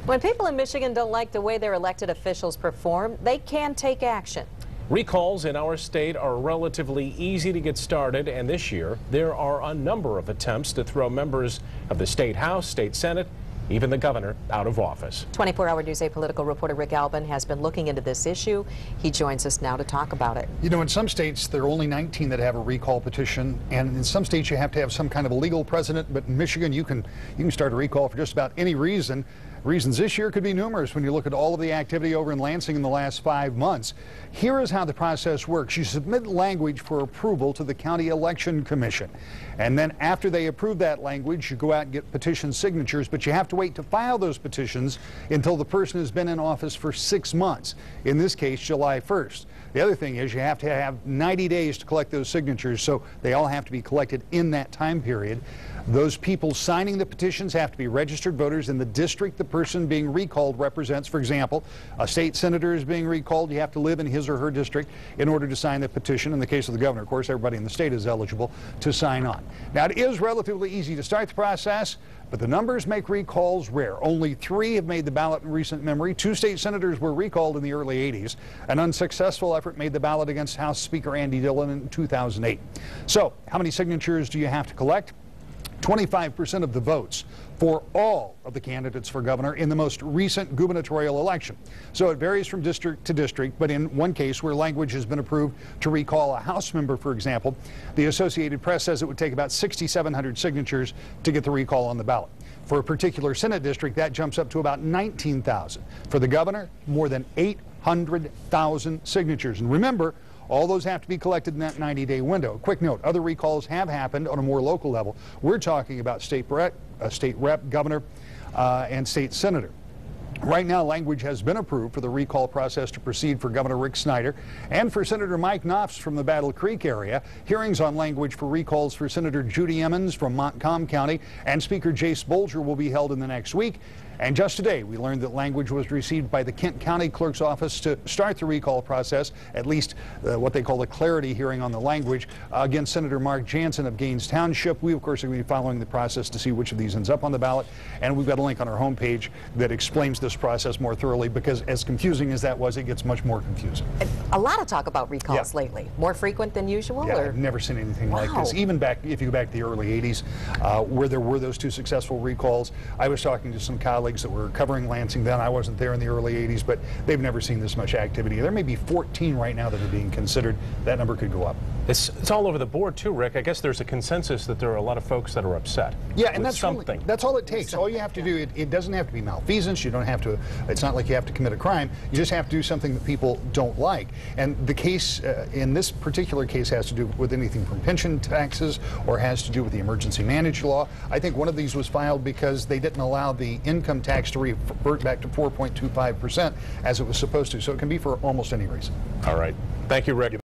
When people in Michigan don't like the way their elected officials perform, they can take action. Recalls in our state are relatively easy to get started, and this year there are a number of attempts to throw members of the state House, state Senate, even the governor out of office. 24-hour News 8 political reporter Rick Albin has been looking into this issue. He joins us now to talk about it. You know, in some states, there are only 19 that have a recall petition, and in some states you have to have some kind of a legal precedent, but in Michigan you can start a recall for just about any reason. Reasons this year could be numerous when you look at all of the activity over in Lansing in the last 5 months. Here is how the process works. You submit language for approval to the County Election Commission. And then after they approve that language, you go out and get petition signatures, but you have to wait to file those petitions until the person has been in office for 6 months. In this case, July 1st. The other thing is you have to have 90 days to collect those signatures, so they all have to be collected in that time period. Those people signing the petitions have to be registered voters in the district the person being recalled represents. For example, a state senator is being recalled. You have to live in his or her district in order to sign the petition. In the case of the governor, of course, everybody in the state is eligible to sign on. Now, it is relatively easy to start the process, but the numbers make recalls rare. Only 3 have made the ballot in recent memory. 2 state senators were recalled in the early 80s. An unsuccessful effort made the ballot against House Speaker Andy Dillon in 2008. So, how many signatures do you have to collect? 25% of the votes for all of the candidates for governor in the most recent gubernatorial election. So it varies from district to district, but in one case where language has been approved to recall a House member, for example, the Associated Press says it would take about 6,700 signatures to get the recall on the ballot. For a particular Senate district, that jumps up to about 19,000. For the governor, more than 800,000 signatures. And remember, all those have to be collected in that 90-day window. A quick note, other recalls have happened on a more local level. We're talking about state rep, governor, and state senator. Right now, language has been approved for the recall process to proceed for Governor Rick Snyder and for Senator Mike Knopf from the Battle Creek area. Hearings on language for recalls for Senator Judy Emmons from Montcalm County and Speaker Jace Bolger will be held in the next week. And just today, we learned that language was received by the Kent County Clerk's Office to start the recall process, at least what they call a clarity hearing on the language, against Senator Mark Jansen of Gaines Township. We, of course, are going to be following the process to see which of these ends up on the ballot. And we've got a link on our homepage that explains this process more thoroughly, because as confusing as that was, it gets much more confusing. A lot of talk about recalls lately. More frequent than usual? Yeah, or? I've never seen anything like this. Even back, if you go back to the early 80s, where there were those 2 successful recalls, I was talking to some colleagues that were covering Lansing then. I wasn't there in the early 80s, but they've never seen this much activity. There may be 14 right now that are being considered. That number could go up. It's all over the board too, Rick. I guess there's a consensus that there are a lot of folks that are upset. Yeah, and that's something. Really, that's all it takes. All you have to do, it doesn't have to be malfeasance. You don't have to, it's not like you have to commit a crime. You just have to do something that people don't like. And the case, in this particular case, has to do with anything from pension taxes or has to do with the emergency manager law. I think one of these was filed because they didn't allow the income tax to revert back to 4.25% as it was supposed to. So it can be for almost any reason. All right. Thank you, Rick.